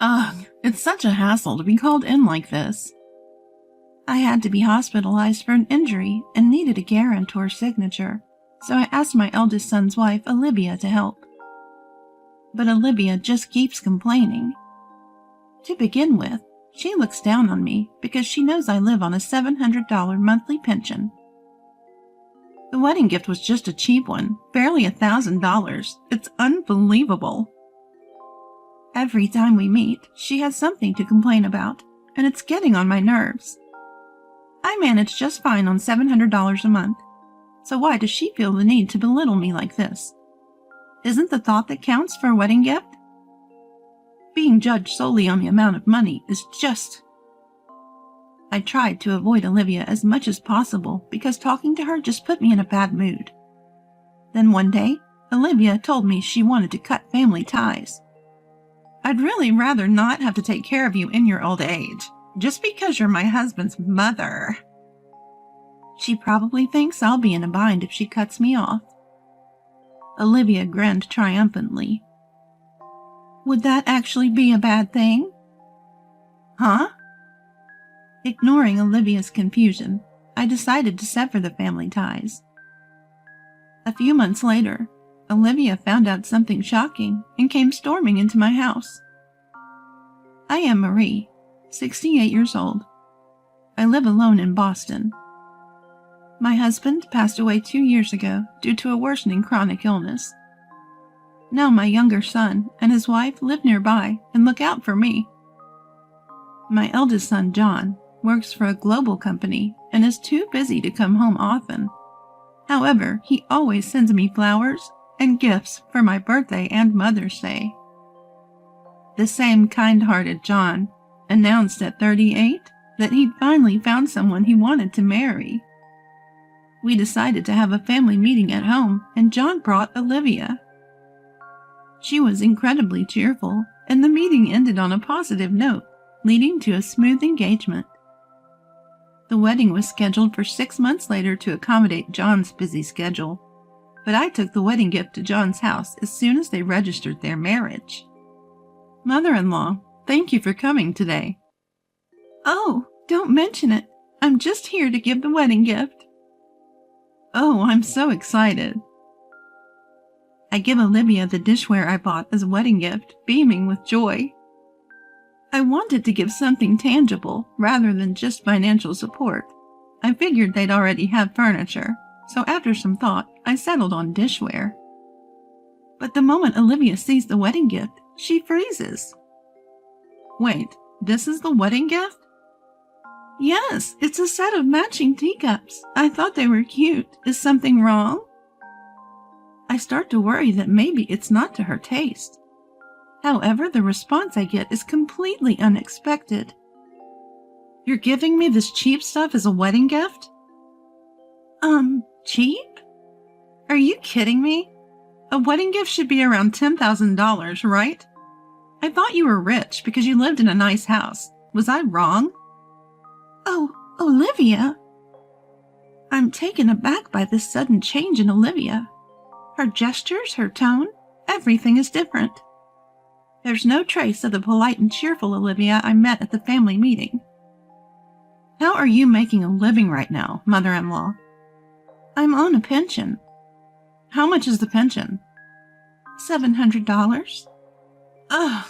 Ugh, it's such a hassle to be called in like this. I had to be hospitalized for an injury and needed a guarantor signature, so I asked my eldest son's wife, Olivia, to help. But Olivia just keeps complaining. To begin with, she looks down on me because she knows I live on a $700 monthly pension. The wedding gift was just a cheap one, barely $1,000. It's unbelievable. Every time we meet, she has something to complain about, and it's getting on my nerves. I manage just fine on $700 a month, so why does she feel the need to belittle me like this? Isn't the thought that counts for a wedding gift? Being judged solely on the amount of money is just... I tried to avoid Olivia as much as possible because talking to her just put me in a bad mood. Then one day, Olivia told me she wanted to cut family ties. I'd really rather not have to take care of you in your old age, just because you're my husband's mother. She probably thinks I'll be in a bind if she cuts me off. Olivia grinned triumphantly. Would that actually be a bad thing? Huh? Ignoring Olivia's confusion, I decided to sever the family ties. A few months later, Olivia found out something shocking and came storming into my house. I am Marie, 68 years old. I live alone in Boston. My husband passed away 2 years ago due to a worsening chronic illness. Now my younger son and his wife live nearby and look out for me. My eldest son, John, works for a global company and is too busy to come home often. However, he always sends me flowers and gifts for my birthday and Mother's Day. The same kind-hearted John announced at 38 that he'd finally found someone he wanted to marry. We decided to have a family meeting at home, and John brought Olivia. She was incredibly cheerful, and the meeting ended on a positive note, leading to a smooth engagement. The wedding was scheduled for 6 months later to accommodate John's busy schedule, but I took the wedding gift to John's house as soon as they registered their marriage. Mother-in-law, thank you for coming today. Oh, don't mention it. I'm just here to give the wedding gift. Oh, I'm so excited. I give Olivia the dishware I bought as a wedding gift, beaming with joy. I wanted to give something tangible rather than just financial support. I figured they'd already have furniture, so after some thought, I settled on dishware. But the moment Olivia sees the wedding gift, she freezes. Wait, this is the wedding gift? Yes, it's a set of matching teacups. I thought they were cute. Is something wrong? I start to worry that maybe it's not to her taste. However, the response I get is completely unexpected. You're giving me this cheap stuff as a wedding gift? Cheap? Are you kidding me? A wedding gift should be around $10,000, right? I thought you were rich because you lived in a nice house. Was I wrong? Oh, Olivia! I'm taken aback by this sudden change in Olivia. Her gestures, her tone, everything is different. There's no trace of the polite and cheerful Olivia I met at the family meeting. How are you making a living right now, mother-in-law? I'm on a pension. How much is the pension? $700. Ugh,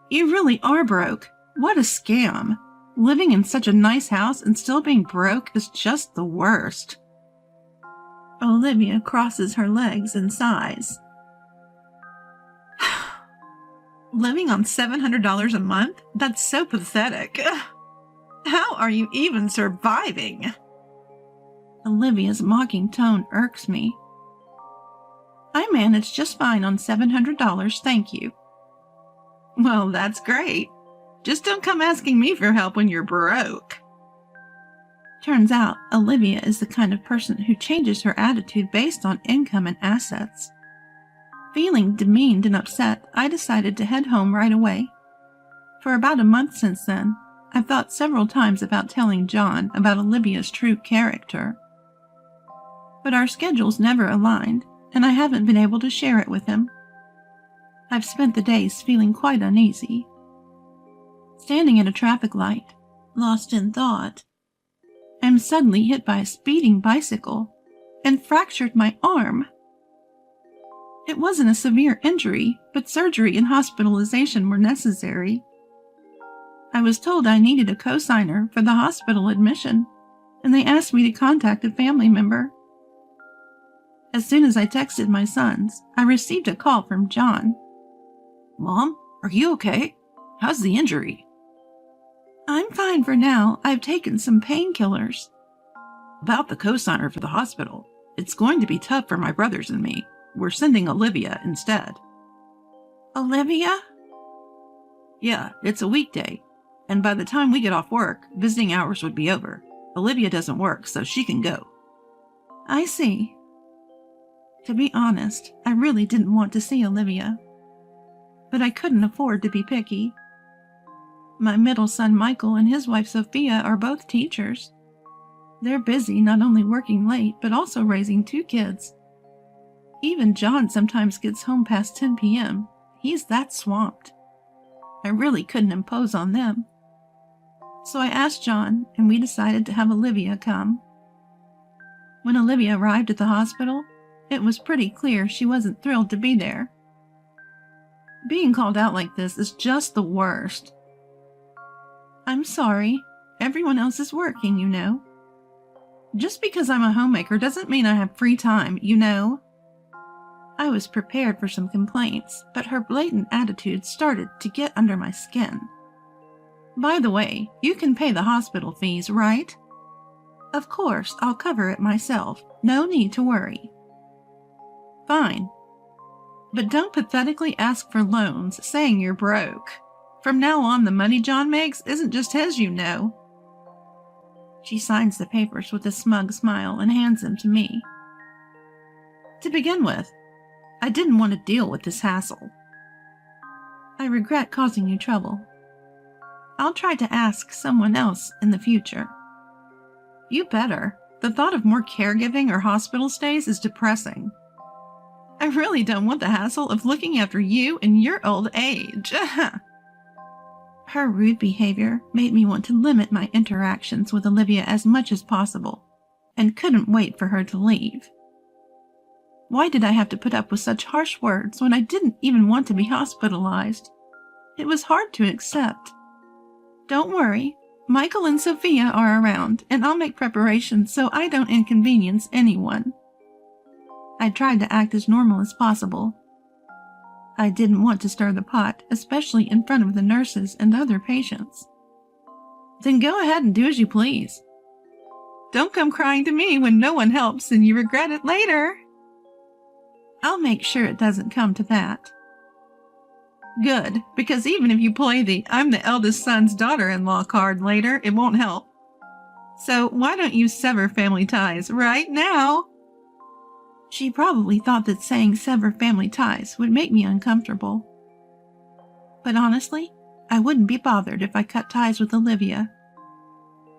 you really are broke. What a scam. Living in such a nice house and still being broke is just the worst. Olivia crosses her legs and sighs. Living on $700 a month? That's so pathetic. How are you even surviving? Olivia's mocking tone irks me. I manage just fine on $700, thank you. Well, that's great. Just don't come asking me for help when you're broke. Turns out, Olivia is the kind of person who changes her attitude based on income and assets. Feeling demeaned and upset, I decided to head home right away. For about a month since then, I've thought several times about telling John about Olivia's true character. But our schedules never aligned, and I haven't been able to share it with him. I've spent the days feeling quite uneasy. Standing at a traffic light, lost in thought, I'm suddenly hit by a speeding bicycle and fractured my arm. It wasn't a severe injury, but surgery and hospitalization were necessary. I was told I needed a cosigner for the hospital admission, and they asked me to contact a family member. As soon as I texted my sons, I received a call from John. "Mom, are you okay? How's the injury?" I'm fine for now. I've taken some painkillers. "About the cosigner for the hospital. It's going to be tough for my brothers and me. We're sending Olivia instead." Olivia? "Yeah, it's a weekday, and by the time we get off work, visiting hours would be over. Olivia doesn't work, so she can go." I see. To be honest, I really didn't want to see Olivia, but I couldn't afford to be picky. My middle son Michael and his wife Sophia are both teachers. They're busy not only working late, but also raising 2 kids. Even John sometimes gets home past 10 p.m. He's that swamped. I really couldn't impose on them. So I asked John, and we decided to have Olivia come. When Olivia arrived at the hospital, it was pretty clear she wasn't thrilled to be there. Being called out like this is just the worst. I'm sorry. Everyone else is working, you know. Just because I'm a homemaker doesn't mean I have free time, you know. I was prepared for some complaints, but her blatant attitude started to get under my skin. By the way, you can pay the hospital fees, right? Of course, I'll cover it myself. No need to worry. Fine. But don't pathetically ask for loans saying you're broke. From now on, the money John makes isn't just his, you know. She signs the papers with a smug smile and hands them to me. To begin with, I didn't want to deal with this hassle. I regret causing you trouble. I'll try to ask someone else in the future. You better. The thought of more caregiving or hospital stays is depressing. I really don't want the hassle of looking after you in your old age. Her rude behavior made me want to limit my interactions with Olivia as much as possible, and couldn't wait for her to leave. Why did I have to put up with such harsh words when I didn't even want to be hospitalized? It was hard to accept. Don't worry, Michael and Sophia are around, and I'll make preparations so I don't inconvenience anyone. I tried to act as normal as possible. I didn't want to stir the pot, especially in front of the nurses and other patients. Then go ahead and do as you please. Don't come crying to me when no one helps and you regret it later. I'll make sure it doesn't come to that. Good, because even if you play the "I'm the eldest son's daughter-in-law" card later, it won't help. So why don't you sever family ties right now? She probably thought that saying sever family ties would make me uncomfortable. But honestly, I wouldn't be bothered if I cut ties with Olivia.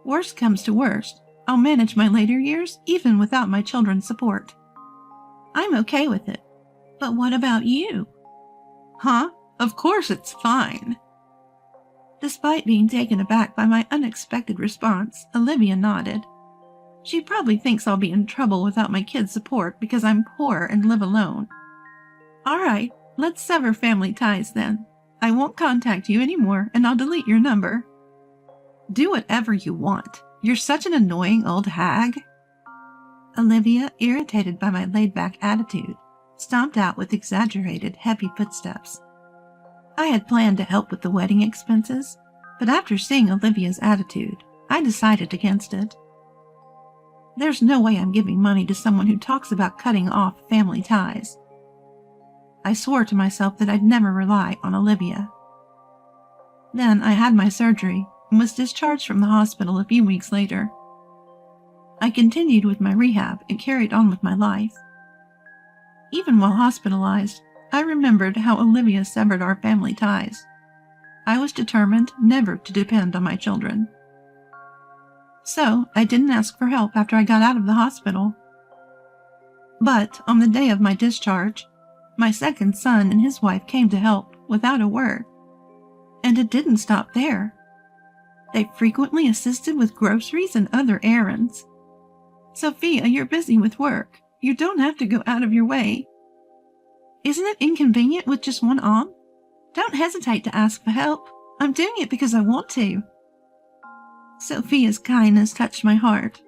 Worst comes to worst, I'll manage my later years even without my children's support. I'm okay with it. But what about you? Huh? Of course it's fine. Despite being taken aback by my unexpected response, Olivia nodded. She probably thinks I'll be in trouble without my kids' support because I'm poor and live alone. All right, let's sever family ties then. I won't contact you anymore and I'll delete your number. Do whatever you want. You're such an annoying old hag. Olivia, irritated by my laid-back attitude, stomped out with exaggerated, heavy footsteps. I had planned to help with the wedding expenses, but after seeing Olivia's attitude, I decided against it. There's no way I'm giving money to someone who talks about cutting off family ties. I swore to myself that I'd never rely on Olivia. Then I had my surgery and was discharged from the hospital a few weeks later. I continued with my rehab and carried on with my life. Even while hospitalized, I remembered how Olivia severed our family ties. I was determined never to depend on my children. So I didn't ask for help after I got out of the hospital. But on the day of my discharge, my second son and his wife came to help without a word. And And it didn't stop there. They frequently assisted with groceries and other errands. Sophia, you're busy with work. You don't have to go out of your way. Isn't it inconvenient with just one arm? Don't hesitate to ask for help. I'm doing it because I want to. Sophia's kindness touched my heart.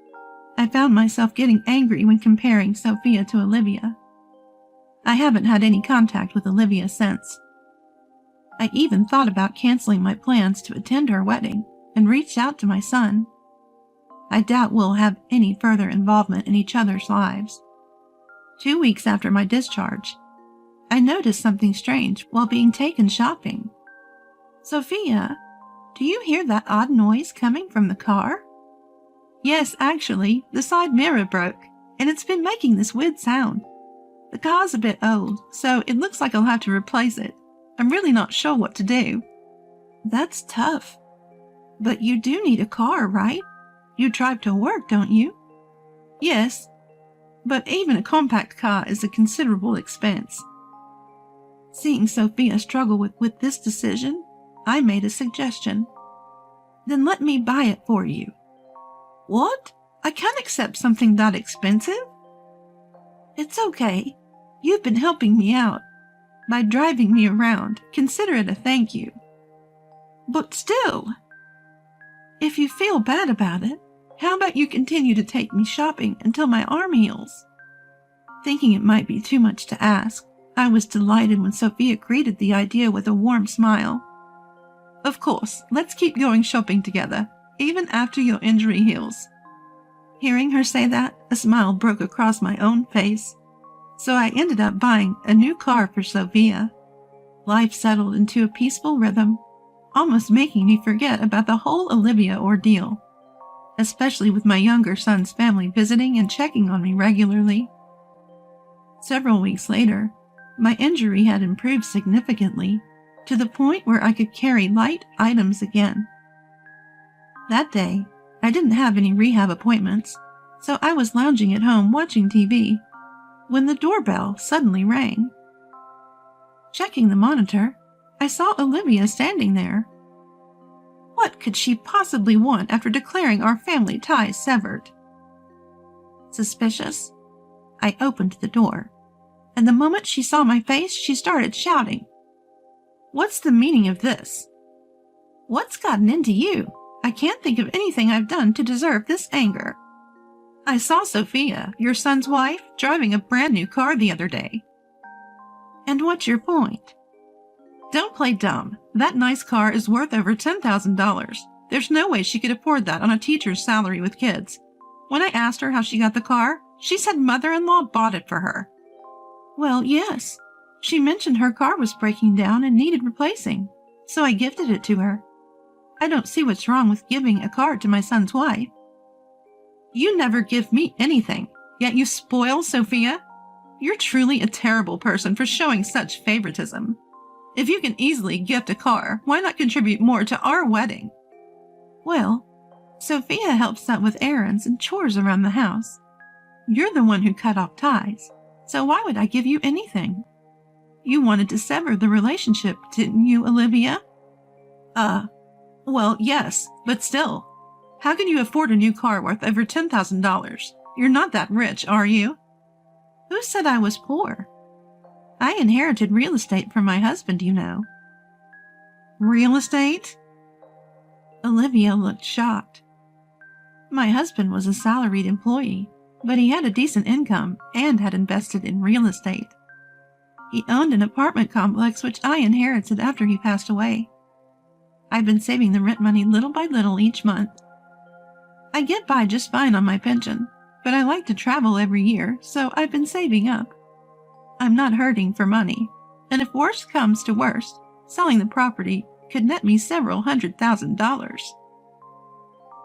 I found myself getting angry when comparing Sophia to Olivia. I haven't had any contact with Olivia since. I even thought about canceling my plans to attend her wedding and reached out to my son. I doubt we'll have any further involvement in each other's lives. 2 weeks after my discharge, I noticed something strange while being taken shopping. Sophia, do you hear that odd noise coming from the car? Yes, actually, the side mirror broke, and it's been making this weird sound. The car's a bit old, so it looks like I'll have to replace it. I'm really not sure what to do. That's tough. But you do need a car, right? You drive to work, don't you? Yes, but even a compact car is a considerable expense. Seeing Sophia struggle with this decision, I made a suggestion. Then let me buy it for you. What? I can't accept something that expensive. It's okay. You've been helping me out. By driving me around, consider it a thank you. But still, if you feel bad about it, how about you continue to take me shopping until my arm heals? Thinking it might be too much to ask, I was delighted when Sophia greeted the idea with a warm smile. Of course, let's keep going shopping together, even after your injury heals. Hearing her say that, a smile broke across my own face. So I ended up buying a new car for Sophia. Life settled into a peaceful rhythm, almost making me forget about the whole Olivia ordeal, especially with my younger son's family visiting and checking on me regularly. Several weeks later, my injury had improved significantly, to the point where I could carry light items again. That day, I didn't have any rehab appointments, so I was lounging at home watching TV, when the doorbell suddenly rang. Checking the monitor, I saw Olivia standing there. What could she possibly want after declaring our family ties severed? Suspicious, I opened the door, and the moment she saw my face, she started shouting. What's the meaning of this? What's gotten into you? I can't think of anything I've done to deserve this anger. I saw Sophia, your son's wife, driving a brand new car the other day. And what's your point? Don't play dumb. That nice car is worth over $10,000. There's no way she could afford that on a teacher's salary with kids. When I asked her how she got the car, she said mother-in-law bought it for her. Well, yes. She mentioned her car was breaking down and needed replacing, so I gifted it to her. I don't see what's wrong with giving a car to my son's wife. You never give me anything, yet you spoil Sophia? You're truly a terrible person for showing such favoritism. If you can easily gift a car, why not contribute more to our wedding? Well, Sophia helps out with errands and chores around the house. You're the one who cut off ties, so why would I give you anything? You wanted to sever the relationship, didn't you, Olivia? Well, yes, but still. How can you afford a new car worth over $10,000? You're not that rich, are you? Who said I was poor? I inherited real estate from my husband, you know. Real estate? Olivia looked shocked. My husband was a salaried employee, but he had a decent income and had invested in real estate. He owned an apartment complex which I inherited after he passed away. I've been saving the rent money little by little each month. I get by just fine on my pension, but I like to travel every year, so I've been saving up. I'm not hurting for money, and if worst comes to worst, selling the property could net me several $100,000.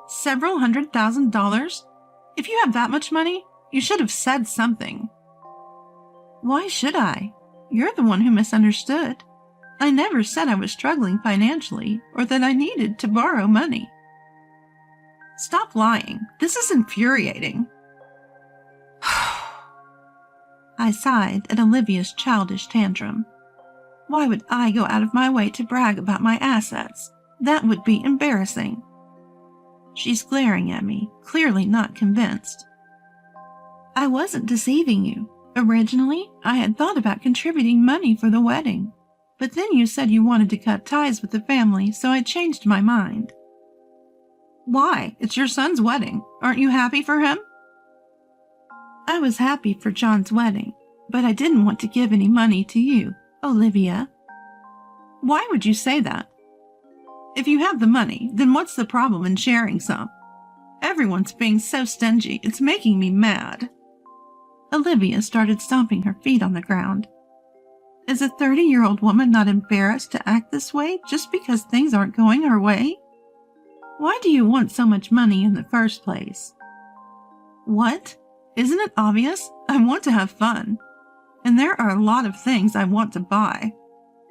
Several $100,000? If you have that much money, you should have said something. Why should I? You're the one who misunderstood. I never said I was struggling financially or that I needed to borrow money. Stop lying. This is infuriating. I sighed at Olivia's childish tantrum. Why would I go out of my way to brag about my assets? That would be embarrassing. She's glaring at me, clearly not convinced. I wasn't deceiving you. Originally, I had thought about contributing money for the wedding, but then you said you wanted to cut ties with the family, so I changed my mind. Why? It's your son's wedding. Aren't you happy for him? I was happy for John's wedding, but I didn't want to give any money to you, Olivia. Why would you say that? If you have the money, then what's the problem in sharing some? Everyone's being so stingy, it's making me mad. Olivia started stomping her feet on the ground. Is a 30-year-old woman not embarrassed to act this way just because things aren't going her way? Why do you want so much money in the first place? What? Isn't it obvious? I want to have fun. And there are a lot of things I want to buy.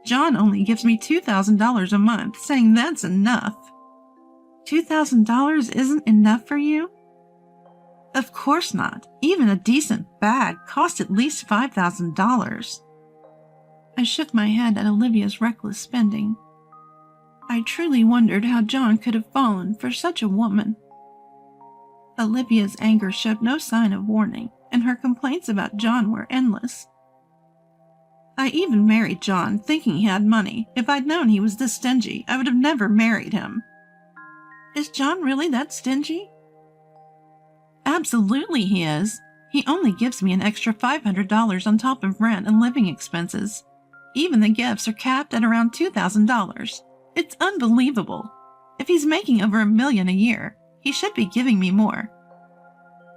John only gives me $2,000 a month, saying that's enough. $2,000 isn't enough for you? Of course not. Even a decent bag costs at least $5,000. I shook my head at Olivia's reckless spending. I truly wondered how John could have fallen for such a woman. Olivia's anger showed no sign of warning, and her complaints about John were endless. I even married John thinking he had money. If I'd known he was this stingy, I would have never married him. Is John really that stingy? Absolutely he is. He only gives me an extra $500 on top of rent and living expenses. Even the gifts are capped at around $2,000. It's unbelievable. If he's making over $1 million a year, he should be giving me more.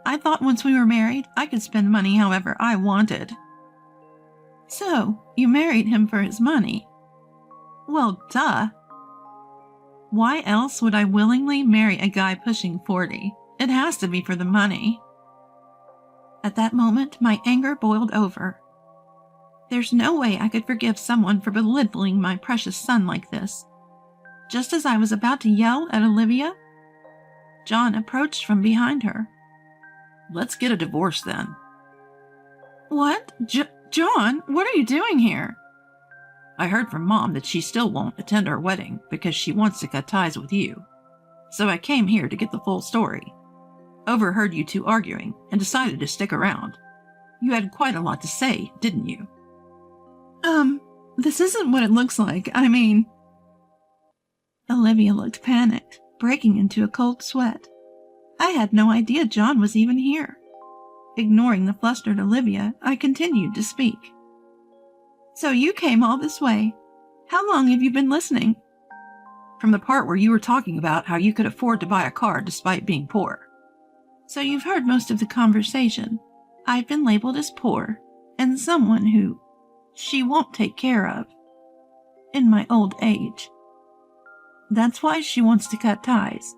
I thought once we were married, I could spend money however I wanted. So, you married him for his money? Well, duh. Why else would I willingly marry a guy pushing 40? It has to be for the money. At that moment, my anger boiled over. There's no way I could forgive someone for belittling my precious son like this. Just as I was about to yell at Olivia, John approached from behind her. Let's get a divorce then. What? John, what are you doing here? I heard from Mom that she still won't attend our wedding because she wants to cut ties with you. So I came here to get the full story. Overheard you two arguing and decided to stick around. You had quite a lot to say, didn't you? This isn't what it looks like. I mean... Olivia looked panicked, breaking into a cold sweat. I had no idea John was even here. Ignoring the flustered Olivia, I continued to speak. So you came all this way. How long have you been listening? From the part where you were talking about how you could afford to buy a car despite being poor. So you've heard most of the conversation. I've been labeled as poor, and someone who she won't take care of in my old age. That's why she wants to cut ties.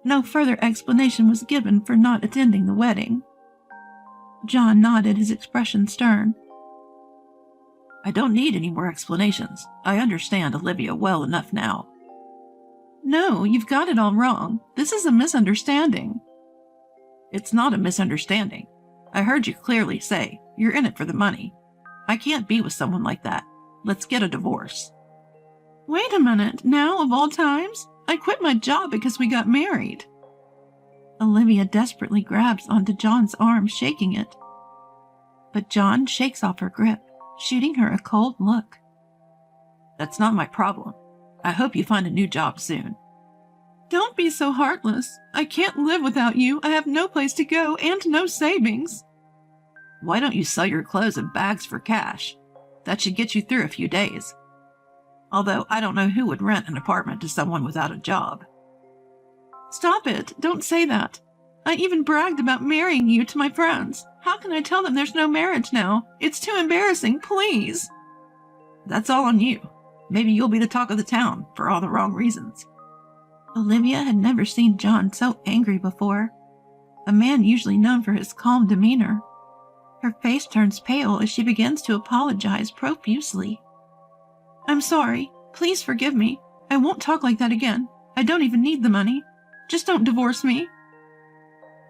No further explanation was given for not attending the wedding. John nodded, his expression stern. I don't need any more explanations. I understand Olivia well enough now. No, you've got it all wrong. This is a misunderstanding. It's not a misunderstanding. I heard you clearly say you're in it for the money. I can't be with someone like that. Let's get a divorce. Wait a minute. Now, of all times? I quit my job because we got married. Olivia desperately grabs onto John's arm, shaking it. But John shakes off her grip, shooting her a cold look. That's not my problem. I hope you find a new job soon. Don't be so heartless. I can't live without you. I have no place to go and no savings. Why don't you sell your clothes and bags for cash? That should get you through a few days. Although I don't know who would rent an apartment to someone without a job. Stop it. Don't say that. I even bragged about marrying you to my friends. How can I tell them there's no marriage now? It's too embarrassing, please. That's all on you. Maybe you'll be the talk of the town for all the wrong reasons. Olivia had never seen John so angry before. A man usually known for his calm demeanor. Her face turns pale as she begins to apologize profusely. I'm sorry. Please forgive me. I won't talk like that again. I don't even need the money. Just don't divorce me.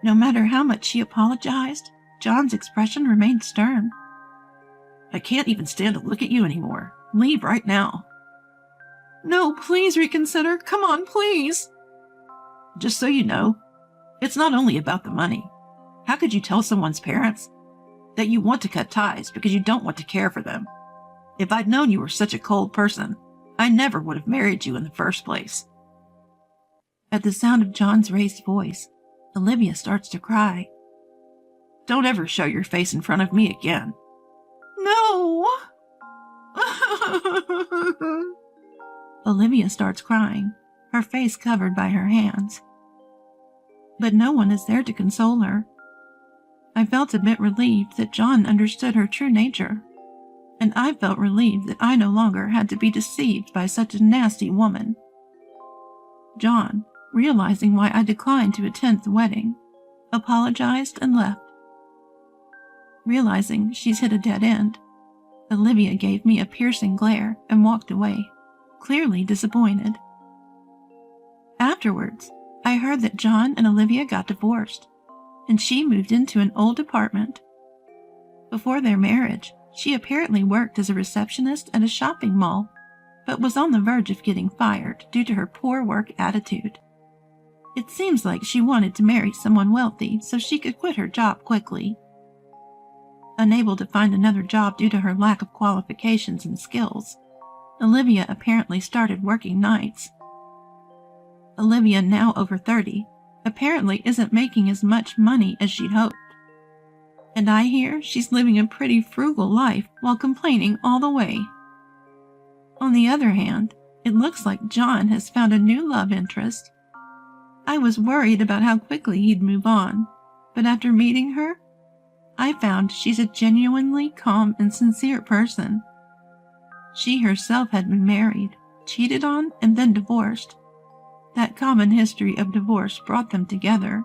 No matter how much she apologized, John's expression remained stern. I can't even stand to look at you anymore. Leave right now." "No, please reconsider. Come on, please." "Just so you know, it's not only about the money. How could you tell someone's parents that you want to cut ties because you don't want to care for them? If I'd known you were such a cold person, I never would have married you in the first place." At the sound of John's raised voice, Olivia starts to cry. "Don't ever show your face in front of me again." "No!" Olivia starts crying, her face covered by her hands. But no one is there to console her. I felt a bit relieved that John understood her true nature, and I felt relieved that I no longer had to be deceived by such a nasty woman. John, realizing why I declined to attend the wedding, apologized and left. Realizing she's hit a dead end, Olivia gave me a piercing glare and walked away, clearly disappointed. Afterwards, I heard that John and Olivia got divorced, and she moved into an old apartment. Before their marriage, she apparently worked as a receptionist at a shopping mall, but was on the verge of getting fired due to her poor work attitude. It seems like she wanted to marry someone wealthy so she could quit her job quickly. Unable to find another job due to her lack of qualifications and skills, Olivia apparently started working nights. Olivia, now over 30, apparently isn't making as much money as she'd hoped. And I hear she's living a pretty frugal life while complaining all the way. On the other hand, it looks like John has found a new love interest. I was worried about how quickly he'd move on, but after meeting her, I found she's a genuinely calm and sincere person. She herself had been married, cheated on, and then divorced. That common history of divorce brought them together.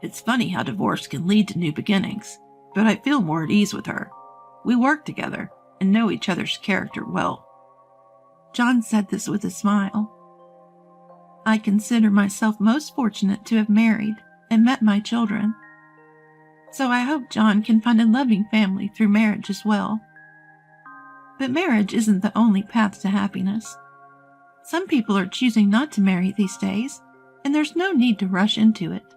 It's funny how divorce can lead to new beginnings, but I feel more at ease with her. We work together and know each other's character well." John said this with a smile. I consider myself most fortunate to have married and met my children. So I hope John can find a loving family through marriage as well. But marriage isn't the only path to happiness. Some people are choosing not to marry these days, and there's no need to rush into it.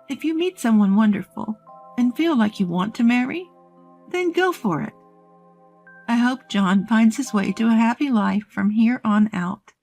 If you meet someone wonderful and feel like you want to marry, then go for it. I hope John finds his way to a happy life from here on out.